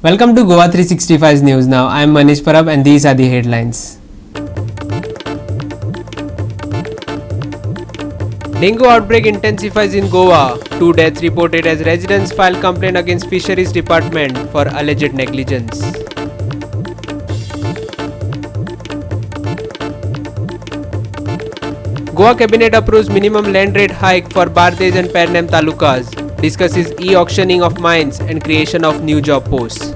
Welcome to Goa 365's news now. I am Manish Parab and these are the headlines. Dengue outbreak intensifies in Goa. 2 deaths reported as residents file complaint against Fisheries Department for alleged negligence. Goa Cabinet approves minimum land rate hike for Bardez and Pernem talukas. Discusses e-auctioning of mines and creation of new job posts.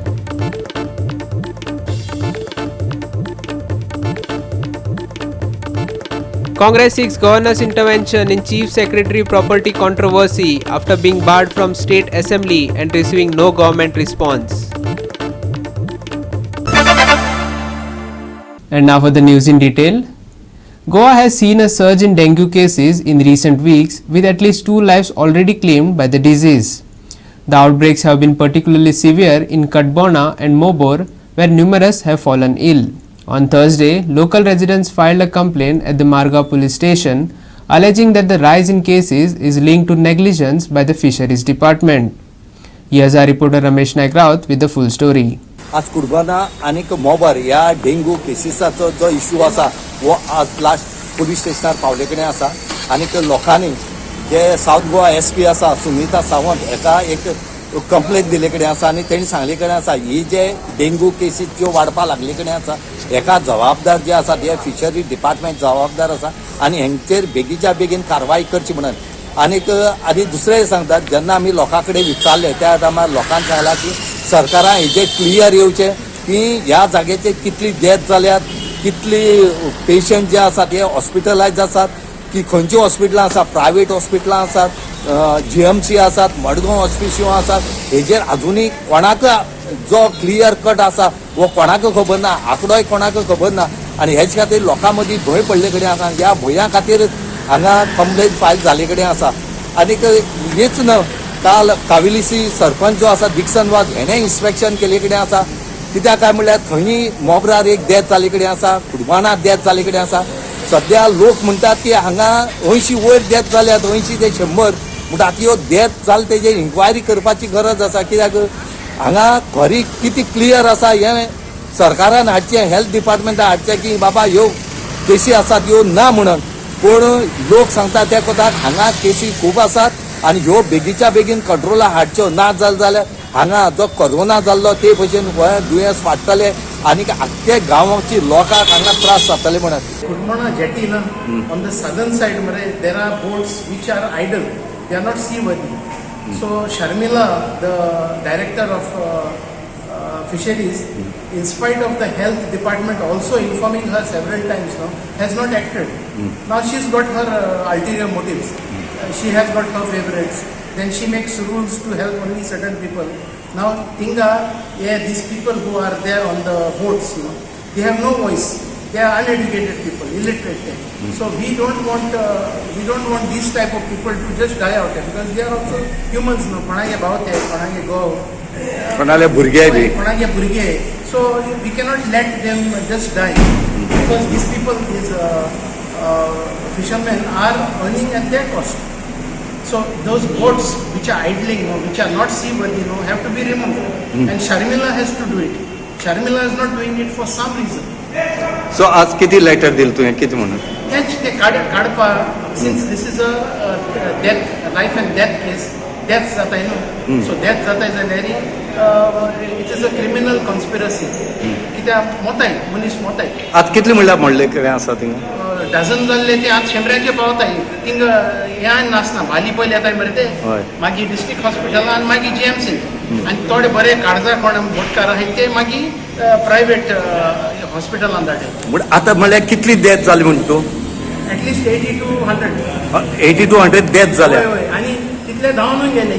Congress seeks governor's intervention in Chief Secretary property controversy after being barred from State Assembly and receiving no government response. And now for the news in detail. Goa has seen a surge in dengue cases in recent weeks, with at least 2 lives already claimed by the disease. The outbreaks have been particularly severe in Katbona and Mobor, where numerous have fallen ill. On Thursday, local residents filed a complaint at the Marga police station, alleging that the rise in cases is linked to negligence by the Fisheries Department. Here's our reporter Ramesh Naik Raut with the full story. आज कुर्बाना आणि मोबार या dengue केसीसाचो जो issue आसा वो आज last police स्टेशनार पावले कडेन आसा आणि लोकांनी जे साउथ गोवा एसपी आसा सुमिता सावंत एका एक कंप्लेंट दिले कडेन आसा आणि तेणी सांगले कडेन आसा ही जे डेंगू केसीस ज्यो वाडपा लागले कडेन आसा एका जबाबदार जे आसा ते फिशरी डिपार्टमेंट जबाबदार आसा आणि हेंचेर बेगीच्या बेगीन कारवाई करची म्हणून आणि दुसरे सांगतात जेन्ना आमी लोकां कडेन विचारले त्या टायमार लोकांनी सांगला की सरकारान हेजे क्लियर येवचे की ह्या जागेचे कितली डेथ जाल्यात कितली पेशंट जे आसात ते हॉस्पिटलायज आसात की खंयची हॉस्पिटलां आसा प्रायवेट हॉस्पिटलां आसात जीएमसी आसात मडगांव हॉस्पिटल आसात हेजेर अजुनूय कोणाक जो क्लियर कट आसा वो कोणाक खबर ना आंकडोय कोणाक खबर ना आणि हेच खातीर लोकां मदीं भंय पडले कडेन आसा ह्या भंया खातीर हांगा कंप्लेंट फायल जाले कडेन आसा आनी हेच न्हय काल काविलीसी सरपंच जो आसा दिक्सन वाज हेणे इन्स्पेक्शन केले कडेन आसा कित्याक काय म्हणल्यार थंय मोबरार एक डेथ जाले कडेन आसा कुडबाना डेथ जाले कडेन आसा सध्या लोक म्हणटात की हांगा 80 वयर डेथ जाल्यात 80 ते 100 म्हणटा ह्यो डेथ जाले तेजेर इन्क्वायरी करपाची गरज आसा कित्याक हांगा खरी किती क्लियर आसा हे सरकारान हाडचें हेल्थ डिपार्टमेंटान हाडचें की बाबा ह्यो केसी आसात ह्यो ना म्हणून पूण लोक सांगतात त्या कोताक हांगा केसी खूब आसात आणि ह्यो बेगीच्या बेगीन कंट्रोला हाडच्यो ना जाल्यार हांगा जो कोरोना जाल्लो ते भशेन दुयेंस वाडटले आनी आख्खे गांवाची लोकांक हांगा त्रास जातले म्हणून Kurmana jetty na on the southern side there are boats which are idle, they are not seaworthy. So Sharmila, the director of fisheries, in spite of the health department also informing her several times now, has not acted. Now she's got her ulterior motives. She has got her favorites. Then she makes rules to help only certain people. Now these people who are there on the boats, they have no voice. They are uneducated people, illiterate. So we don't want these type of people to just die out there because they are also humans. कोणागे भाव ते कोणागे गो कोणाले भुरगे B कोणागे भुरगे. So we cannot let them just die because these people, these fishermen are earning at their cost. So those boats which are idling, which are not seaworthy, have to be removed. And Sharmila has to do it. Sharmila is not doing it for some reason. So आज किती letter दिल तुवें किती म्हणून ते काडपा since this is a life and death case, death जाता न्हू, so death जाता is a very it is a criminal conspiracy. कित्याक मोताय मनीस मोताय आज कितले म्हणल्यार म्हणले कितें आसा थिंगा डझन जाल्ले ते आज 100चे पावताय थिंग ह्या नासना भाली पयले येताय मरे ते मागीर डिस्ट्रिक्ट हॉस्पिटलान मागीर जीएमसी आनी थोडे बरे काळजा कोण भोटकार आहाय ते मागीर प्रायवेट हॉस्पिटलान धाडले. म्हणजे आता म्हणल्यार कितली डेथ जाली म्हण तूं एटलिस्ट 80 to 100 80 to 100 डेथ जाल्या आनी तितले धांवून गेले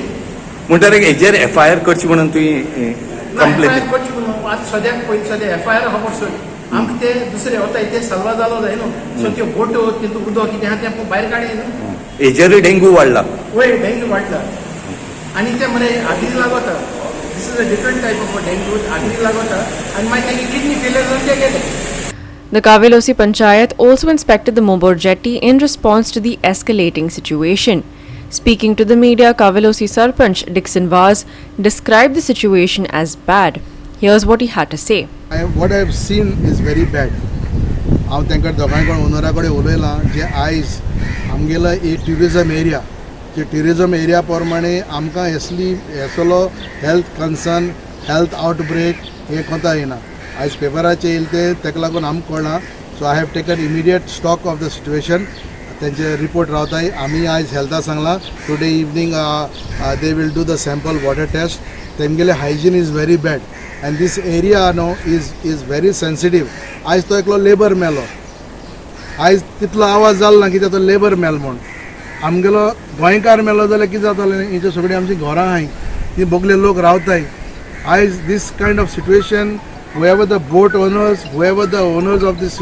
म्हणटा हेजेर एफआयआर करची म्हणून तुवें कंप्लेंट करची म्हणून आज सद्याक पयलीं सद्या एफआयआर खबर सोय आमकां ते दुसरे वता ते सल्वा जालो जाय न्हू सो त्यो बोटो तितून उदक कितें आहा तें भायर काडय न्हू हेजेरूय डेंग्यू वाडला वय डेंग्यू वाडला आनी ते मरे आगरी लागता this is a different type of dengue Agri लागता आनी मागीर तेगे किडनी फेलियर जावन ते गेले. The Kavilosi Panchayat also inspected the Mobor jetty in response to the escalating situation. Speaking to the media, Kavilosi Sarpanch Dixon Vaz described the situation as bad. Here's what he had to say. what I have seen is very bad. हांव तांकां दोगांय कोण ओनरा कडेन उलयलां जे आयज आमगेलो एक tourism area जे tourism area प्रमाणे आमकां हेसलो हेल्थ कन्सर्न हेल्थ आउटब्रेक हे कोंता येना आयज पेपराचेर येयले ते ताका लागून आमकां कळना so I have taken immediate stock of the situation तेंचे रिपोर्ट रावताय आमी आयज हेल्था सांगला today evening they will do the sample water test तेंगेले hygiene is very bad and this area no is very sensitive. आयज तो एकलो लेबर मेलो आयज तितलो आवाज जालो ना कित्याक तो लेबर मेलो म्हूण आमगेलो गोंयकार मेलो जाल्यार कितें जातालें हिचे सगळीं आमची घरां आहाय ती बोगले लोक रावताय आयज this kind of situation whoever the boat owners whoever the owners of this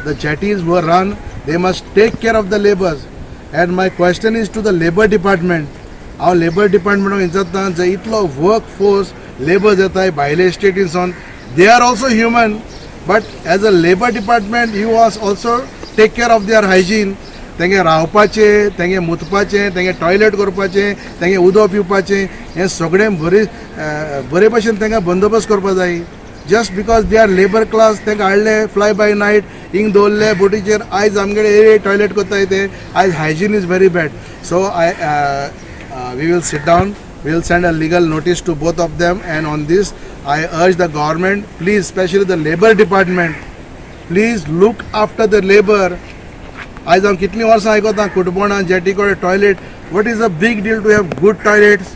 the jetties were run they must take care of the laborers and my question is to the labor department our labor department इंचता जे इतलो work force labor येताय भायले स्टेटींसून they are also human but as a labor department you must also take care of their hygiene तेंगे रावपाचे तेंगे मुतपाचे तेंगे toilet करपाचे तेंगे उदक पिवपाचे हे सगळें बरे भशेन तेंका बंदोबस्त करपा जाय just because they are labour class तेंका हाडले फ्लाय बाय नायट हिंग दवरले बोटीचेर आयज आमगेले टॉयलेट करताय ते आयज hygiene is very bad so we will sit down we will send a legal notice to both of them and on this I urge the government please especially the labor department please look after the labor आज हम कितनी वर्सां आयकोता कुटबोणा jetty कडेन toilet what is a big deal to have good toilets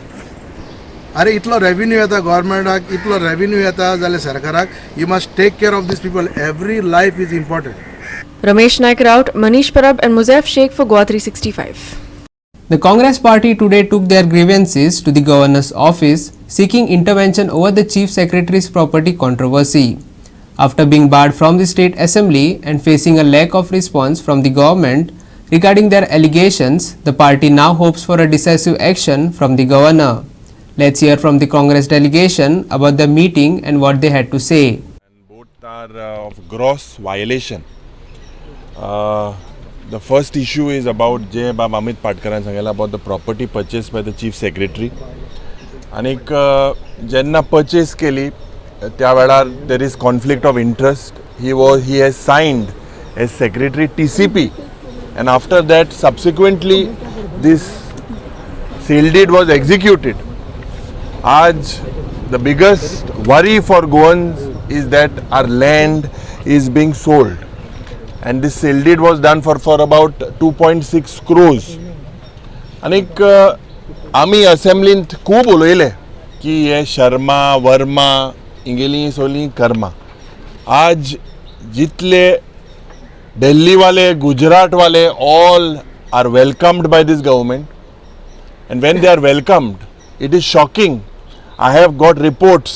अरे इतलो revenue येता गव्हर्मेंटाक इतलो revenue येता जाल्यार सरकाराक you must take care of these people every life is important Ramesh Naik Raut, Manish Parab and Muzaif Sheikh for Goa 365. The Congress party today took their grievances to the governor's office seeking intervention over the chief secretary's property controversy. After being barred from the state assembly and facing a lack of response from the government regarding their allegations, the party now hopes for a decisive action from the governor. Let's hear from the Congress delegation about the meeting and what they had to say. Both are of gross violation. The first issue is about जे बाब Amit पाटकरान Sangla about the property purchased by the chief secretary. आनीक जेन्ना purchase केली त्या वेळार there is conflict of interest. He has signed as secretary TCP, and after that subsequently this sale deed was executed. आज the biggest worry for Goans is that our land is being sold. And this sale deed was done for about 2.6 crores. आनीक आमी असेंब्लींत खूब उलयले की हे शर्मा वर्मा इंगेली सोली कर्मा आज जितले दिल्ली वाले गुजरात वाले all are welcomed by this government and when they are welcomed it is shocking. I have got reports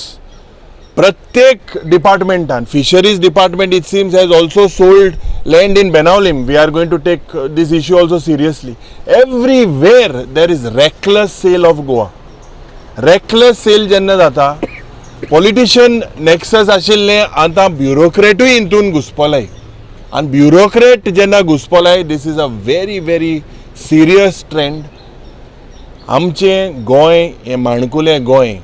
प्रत्येक डिपार्टमेंटान fisheries department it seems has also sold land in Benaulim. We are going to take this issue also seriously. Everywhere there is reckless sale of Goa. Reckless sale जेन्ना जाता politician nexus आशिल्ले आतां ब्युरोक्रेटूय इंतून घुसपलाय आनी bureaucrat जेन्ना घुसपलाय this is a very very serious trend. आमचें गोंय हें माणकुलें गोंय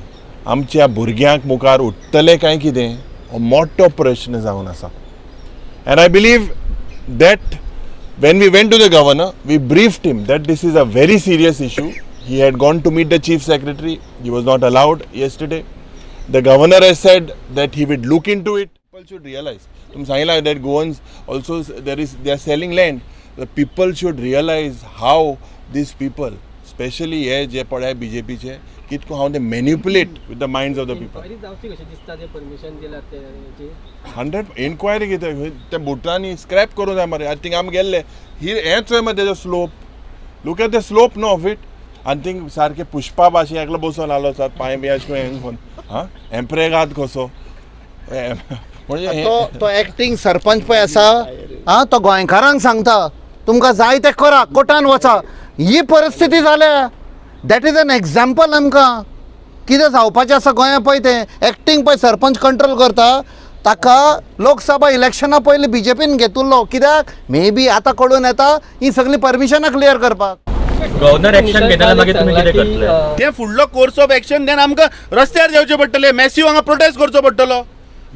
आमच्या भुरग्यांक मुखार उठतले काय कितें हो मोठो प्रश्न जावन आसा. And I believe that when we went to the governor, we briefed him that this is a very serious issue. He had gone to meet the chief secretary. He was not allowed yesterday. The governor has said that he would look into it. People should realize. तुम सांगितलं that Goans also they are selling land. The people should realize how these people, especially हे जे पळय BJP चे, कितको हाव they manipulate with the minds of the people. 100 inquiry कितें ते बुटांनी scrap करूं जाय मरे. आय थिंक आमी गेल्ले हेच मरे तेजो slope. Look at the slope no of it. I think सारके पुष्पा भाशेन एकलो बसून आलो सर पांय बी अशें करून हां एम्प्रेगाद कसो म्हणजे तो एक्टिंग सरपंच पळय आसा हां तो गोंयकारांक सांगता तुमकां जाय तें करा कोर्टान वचा. ही परिस्थिती जाल्या दॅट इज एन एग्जाम्पल आमकां कितें जावपाचें आसा गोंया पळय तें एक्टिंग पळय सरपंच कंट्रोल करता ताका लोकसभा इलेक्शना पयलीं BJPन घेतिल्लो कित्याक मे बी आतां कळून येता ही सगळी परमिशनां क्लियर करपाक. गव्हर्नर एक्शन घेताना मागीर तुमी कितें करतले? ते फुडलो कोर्स ऑफ एक्शन देन आमकां रस्त्यार देवचे पडटले, मॅसिव हांगा प्रोटेस्ट करचो पडटलो.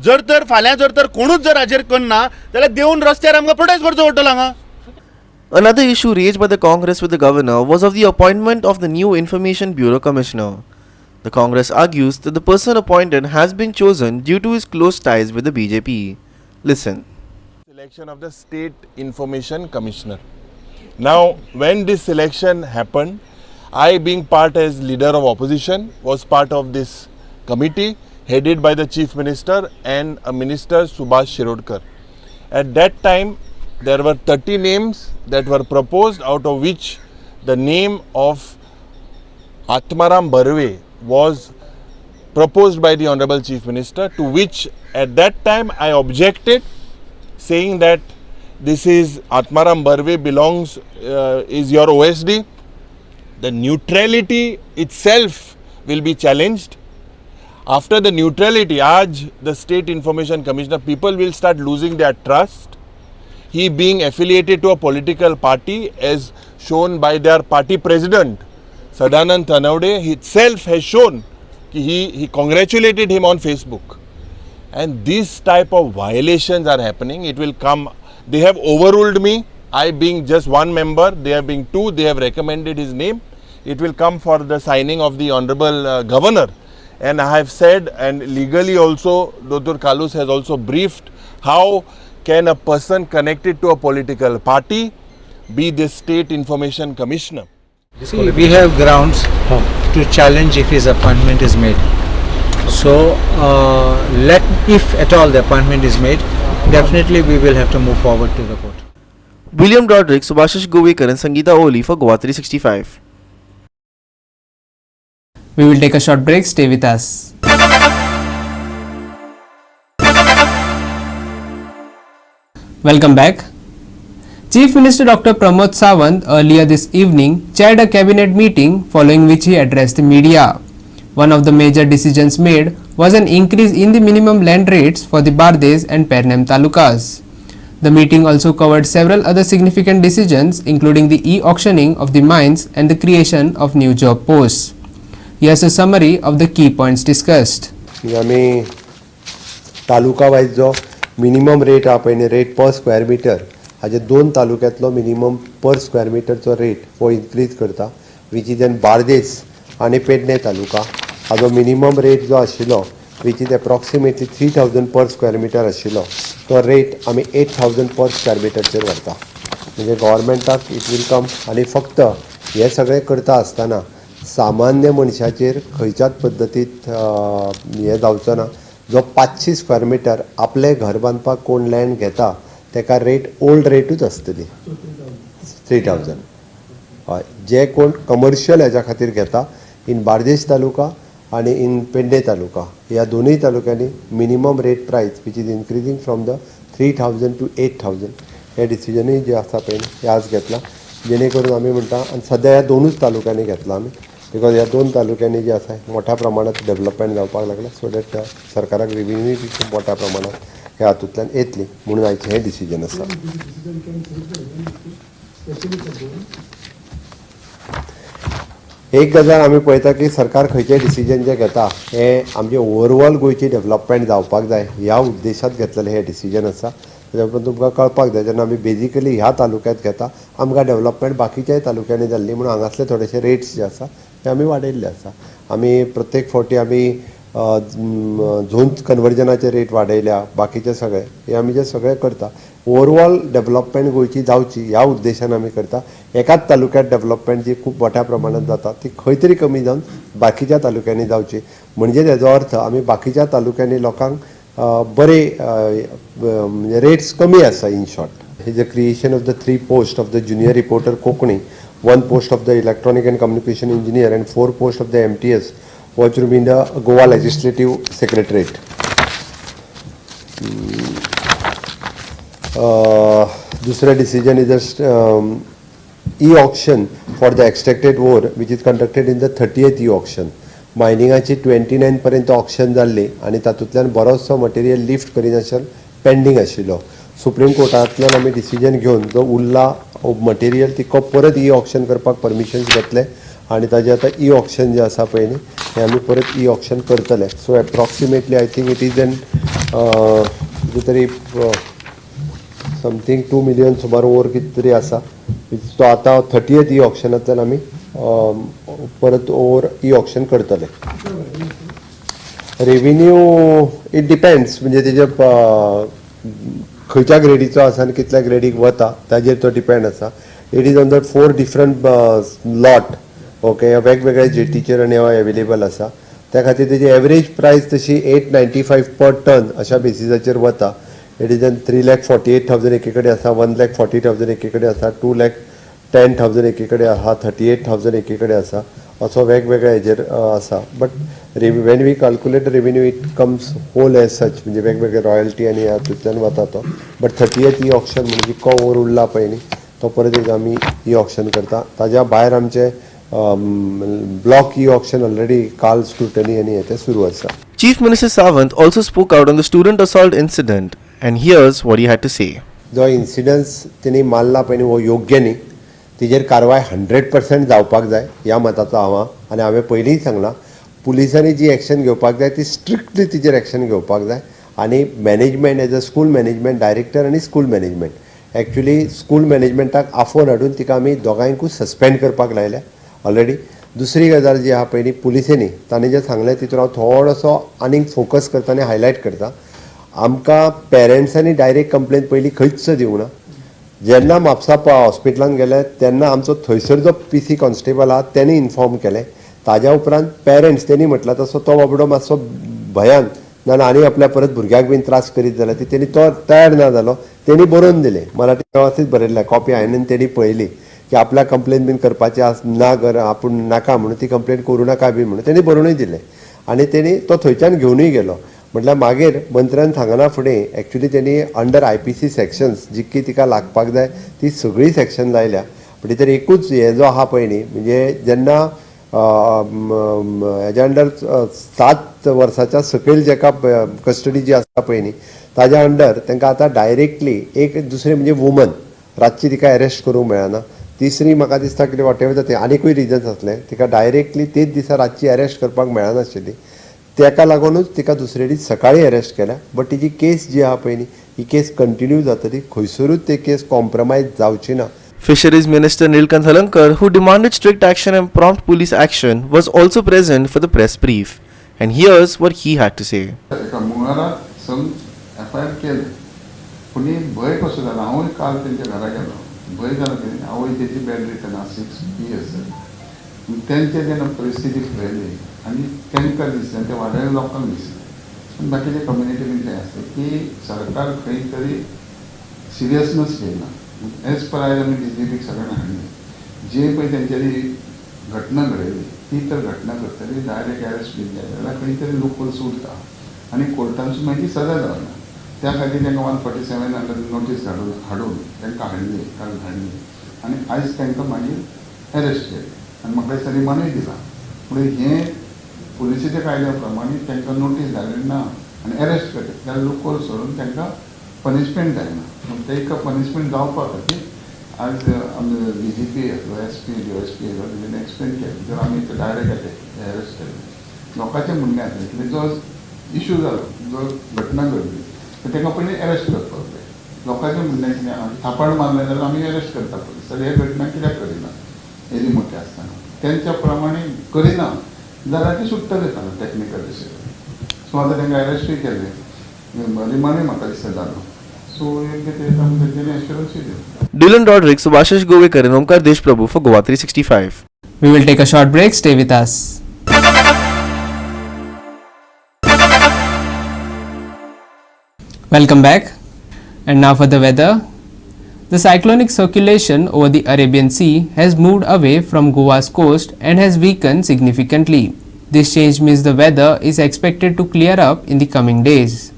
जर तर फाल्यां जर कोणूच जर हाजेर करना जाल्यार देवन रस्त्यार आमकां प्रोटेस्ट करचो पडटलो हांगा. Another issue raised by the Congress with the governor was of the appointment of the new Information Bureau Commissioner. The Congress argues that the person appointed has been chosen due to his close ties with the BJP. Listen. Selection of the State Information Commissioner. Now, when this selection happened, I, being part as leader of opposition, was part of this committee headed by the Chief Minister and a Minister, Subhash Shirodkar. At that time, there were 30 names that were proposed, out of which the name of Atmaram Barve was proposed by the Honorable Chief Minister, to which at that time I objected, saying that this is Atmaram Barve belongs, is your OSD. The neutrality itself will be challenged. After the neutrality, the State Information Commissioner, people will start losing their trust. He being affiliated to a political party, as shown by their party president, Sadanand Tanawade itself has shown that he congratulated him on Facebook. And these type of violations are happening. It will come, they have overruled me. I being just one member, they have been two, they have recommended his name. It will come for the signing of the Honorable Governor. And I have said, and legally also, Dr. Kalus has also briefed, how can a person connected to a political party be the State Information Commissioner? See, we have grounds to challenge if his appointment is made. So, if at all the appointment is made, definitely we will have to move forward to the court. William Roderick, Subhashish Govekar and Sangeeta Oli for Goa 365. We will take a short break. Stay with us. Welcome back. Chief Minister Dr. Pramod Sawant earlier this evening chaired a cabinet meeting, following which he addressed the media. One of the major decisions made was an increase in the minimum land rates for the Bardez and Pernem talukas. The meeting also covered several other significant decisions, including the e-auctioning of the mines and the creation of new job posts. Here's a summary of the key points discussed. आम्ही taluka wise जो minimum rate हा पळय rate per square metre हाजे दोन तालुक्यांतलो minimum per square मिटरचो rate हो increase करता, which is in Bardez आनी पेडणे तालुका हाजो minimum rate जो आशिल्लो which is approximately 3000 per square metre आशिल्लो तो रेट आमी 8000 पर स्क्वेअर मिटरचेर व्हरता. म्हणजे गव्हर्मेंटाक इट वील कम. आनी फक्त हे सगळें करता आसतना सामान्य मनशाचेर खंयच्याच पद्दतीत हे जावचो ना. जो 500 स्क्वेअर मिटर आपले घर बांदपाक कोण लँड घेता तेका रेट ओल्ड रेटूच आसतली 3000. हय, जे कोण कमर्शियल हेच्या खातीर घेता इन बार्देस तालुका आनी इन पेडणे तालुका ह्या दोनूय तालुक्यांनी minimum rate prices which is increasing from the 3000 to 8000 हे डिसिजनूय जे आसा पळय हे आज घेतला, जेणे करून आमी म्हणटा. आनी सद्या ह्या दोनूच तालुक्यांनी घेतला आमी, बिकॉज ह्या दोन तालुक्यांनी जे आसा मोठ्या प्रमाणात डेव्हलपमेंट जावपाक लागला, सो दॅट सरकाराक रेव्हेन्यूय बी खूब मोठ्या प्रमाणात ह्या हातूंतल्यान येतली म्हणून आयचें हें डिसिजन आसा. एक गजाल आमी पळयता की सरकार खंयचें डिसिजन जें घेता हें आमचे ओवरऑल गोंयची डेव्हलपमेंट जावपाक जाय ह्या उद्देशांत घेतलेलें हें डिसिजन आसा. त्याच्यामुळे तुमकां कळपाक जाय जेन्ना आमी बेजिकली ह्या तालुक्यांत घेता आमकां डेव्हलपमेंट बाकीच्याय तालुक्यांनी जाल्ली म्हणून हांगासले थोडेशे रेट्स जे आसा ते आमी वाडयल्ले आसा. आमी प्रत्येक फावटी आमी झोन कन्वर्जनाचे रेट वाडयल्या, बाकीचे सगळे हे आमी जे सगळे करता ओवरऑल डेव्हलपमेंट गोंयची जावची ह्या उद्देशान आमी करता. एकाच तालुक्यांत डेव्हलपमेंट जी खूब मोठ्या प्रमाणात जाता ती खंय तरी कमी जावन बाकीच्या तालुक्यांनी जावची. म्हणजे तेजो अर्थ आमी बाकीच्या तालुक्यांनी लोकांक बरे रेट्स कमी आसा. इन शॉर्ट हे the creation of the 3 post of the junior reporter Konkani, 1 post of the electronic and communication engineer and 4 post of the MTS which will be in the Goa Legislative Secretariat. Dusra decision is just e-auction for the extracted ore which is conducted in the 30th e-auction. मायनिंगाची 29 पर्यंत auction जाल्ली आनी तातूंतल्यान बरोचसो material lift करीनासतना pending आशिल्लो. Supreme कोर्टांतल्यान आमी decision घेवन जो Urla material तिको परत e auction करपाक परमिशन्स घेतले आनी ताजें आतां ई ऑक्शन जें आसा पळय न्ही तें आमी परत ई ऑक्शन करतले. So approximately I think it is an कितें तरी समथींग 2 million सुमार ओवर कितें तरी आसा. तो आतां 30th ई ऑक्शनांतल्यान आमी परत ओवर ई ऑक्शन करतले. रेविन्यू इट डिपेंड्स म्हणजे तेजे खंयच्या ग्रेडीचो आसा आनी कितल्या ग्रेडीक वता ताजेर तो डिपेंड आसा. It is on the 4 different lot. Okay, वेगवेगळे जेटीचेर आनी एवेलेबल आसा. त्या खातीर तेजी एवरेज प्रायस तशी 895 पर टन अशा बेसिसाचेर वता. इट इज एन 3,48,000 एके कडेन आसा, 1,40,000 एके कडेन आसा, 2,10,000 एके कडेन आसा, 38,000 एके कडेन आसा. असो वेगवेगळ्या हेजेर आसा. But when we calculate revenue it comes whole as such म्हणजे वेगवेगळे रॉयल्टी आनी हातूंतल्यान वता तो. बट 30th ई ऑक्शन म्हणजे जितको ओवर उरला पळय न्ही तो परत एक आमी ई ऑक्शन करता. ताज्या भायर आमचे ब्लॉक ई ऑक्शन ऑलरेडी काल स्क्रुटनी आनी हे ते सुरू आसा. Chief Minister Sawant also spoke out on the student assault incident, and here's what he had to say. जो इन्सिडन्स तेणी मारला पळय न्ही हो योग्य न्ही. तेजेर कारवाय 100% जावपाक जाय ह्या मताचो हांव आनी हांवें पयलींय सांगलां पुलिसांनी जी एक्शन घेवपाक जाय ती स्ट्रिक्टली तेजेर एक्शन घेवपाक जाय. आनी management as a school management director आनी स्कूल मॅनेजमेंट एक्चुली स्कूल मॅनेजमेंटाक आफोन हाडून तिका आमी दोगांयकूय सस्पेंड करपाक लायल्या ऑलरेडी. दुसरी गजाल जी आहा पळय न्ही पुलिसेनी ताणें जें सांगलें तितून हांव थोडोसो आनीक फोकस करता आनी हायलायट करता. आमकां पेरंट्सांनी डायरेक्ट कंप्लेन पयलीं खंयच दिवंक ना. जेन्ना म्हापसा हॉस्पिटलांत गेले तेन्ना आमचो थंयसर जो PC कॉन्स्टेबल आहा तेणी इन्फॉर्म केलें. ताज्या उपरांत पेरंट्स तेणी म्हटला तसो तो बाबडो मातसो भयान ना आनी आपल्या परत भुरग्याक बीन त्रास करीत जाल्यार ती तेणी तो तयार ना जालो. तेणी बरोवन दिलें मराठी व्यवस्थीत बरयल्लें कॉपी हांवें तेणी पळयली की आपल्या कंप्लेन बीन करपाची ना कर आपूण नाका म्हणून ती कंप्लेन करूं नाका बीन म्हणून तेणी बरोवनूय दिलें. आनी तेणी तो थंयच्यान घेवनूय गेलो. म्हटल्यार मागीर मंत्र्यान सांगना फुडें एक्चुली तेणी अंडर IPC सेक्शन्स जितकी तिका लागपाक जाय ती सगळी सेक्शन लायल्या. पण तर एकूच हे जो आहा पळय न्ही म्हणजे जेन्ना हेज्या अंडर 7 वर्साच्या सकयल जेका कस्टडी जी आसता पळय न्ही ताज्या अंडर तांकां आतां डायरेक्टली एक दुसरें म्हणजे वुमन रातची तिका अरेस्ट करूंक मेळना. तिसरी म्हाका दिसता कितें वॉटेवर जाता आनीकूय रिजन्स आसले तिका डायरेक्टली तेच दिसा रातची अरेस्ट करपाक मेळनाशिल्ली. ताका लागूनच तिका दुसरे दीस सकाळी अरेस्ट केल्या. बट तिची केस जी आहा पळय न्ही ही केस कंटिन्यू जातली. खंयसरूच ती केस कॉम्प्रमायज जावची ना. Fisheries Minister Nilkant Halankar, who demanded strict action and prompt police action, was also present for the press brief. And here's what he had to say. मंगळारात FIR केले पूण भंय कसो जाला. हांवूय काल तेंच्या घरा गेलो. भंय जालो कितें आवय तेची बॅड रिटर्न आहा 6 years. तेंचे जेन्ना परिस्थिती पळयली आनी तांकां दिसलें ते वाड्याच्या लोकांक दिसलें बाकीच्या कम्युनिटी बीन तें आसता की सरकार खंय तरी सिरियसनस घेयना. एज पर आयज आमी DGPक सगळ्यांक हाडलें जे पळय तेंच्यानी घटना घडयली ती तर घटना करतली डायरेक्ट अरेस्ट बीन जाय जाल्यार खंय तरी लूपहोल्स उरता आनी कोर्टांचो मागीर सजा जावना. त्या खातीर तांकां 147 अंडर नोटीस हाडून तांकां हाडली काल हाडली आनी आयज तांकां मागीर अरेस्ट केलें आनी म्हाका दिसता रिमांडूय दिला. पूण हें पुलिसेच्या कायद्या प्रमाणे तांकां नोटीस धाडली ना आनी अरेस्ट केलें जाल्यार लूपहोल सोडून तांकां पनिशमेंट जायना. तांकां पनिशमेंट जावपा खातीर आज आमी DGP येतलो SP DSP येतलो तेणें एक्सप्लेन केलें जर आमी डायरेक्ट अरेस्ट केलें लोकांचें म्हणणें आसलें की जो इशू जालो जो घटना घडली तांकां पयलीं अरेस्ट करपाक जाय. लोकांचें म्हणणें कितें थापण मारलें जाल्यार आमी अरेस्ट करता पयलीं जाल्यार हे घटना कित्याक करिना एदी मोठी आसतना तेंच्या प्रमाणे करिना जाल्यार ती सुट्टले टॅक्निकल डिसिजन. सो आतां तांकां अरेस्टूय केलें रिमांडूय म्हाका दिसता जालो. सो योग्य ते तेंच्यांनी एश्युरन्सूय दिली. Dylan Roderick, Subhashish Govekar and Omkar Deshprabhu for Goa 365. We will take a short break. Stay with us. Welcome back. And now for the weather. The cyclonic circulation over the Arabian Sea has moved away from Goa's coast and has weakened significantly. This change means the weather is expected to clear up in the coming days.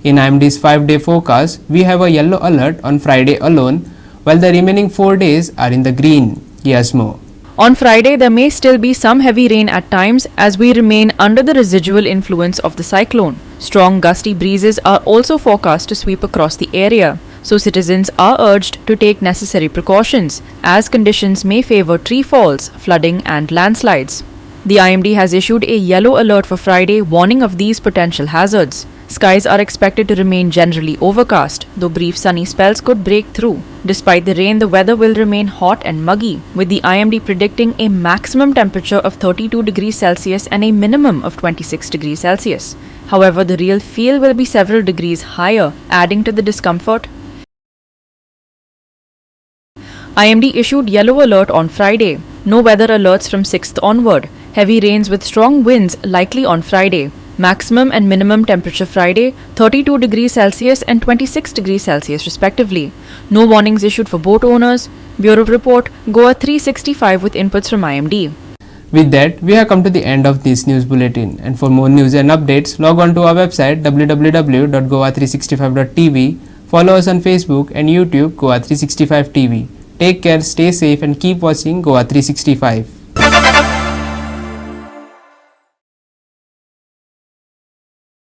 In IMD's 5-day forecast, we have a yellow alert on Friday alone, while the remaining 4 days are in the green. Here's more. On Friday, there may still be some heavy rain at times as we remain under the residual influence of the cyclone. Strong gusty breezes are also forecast to sweep across the area, so citizens are urged to take necessary precautions as conditions may favor tree falls, flooding and landslides. The IMD has issued a yellow alert for Friday warning of these potential hazards. Skies are expected to remain generally overcast, though brief sunny spells could break through. Despite the rain, the weather will remain hot and muggy, with the IMD predicting a maximum temperature of 32 degrees Celsius and a minimum of 26 degrees Celsius. However, the real feel will be several degrees higher, adding to the discomfort. IMD issued yellow alert on Friday. No weather alerts from 6th onward. Heavy rains with strong winds likely on Friday. Maximum and minimum temperature Friday 32 degrees Celsius and 26 degrees Celsius respectively. No warnings issued for boat owners. Bureau report Goa 365 with inputs from IMD. With that, we have come to the end of this news bulletin, and for more news and updates, log on to our website www.goa365.tv. Follow us on Facebook and YouTube Goa 365 TV. Take care, stay safe and keep watching Goa 365.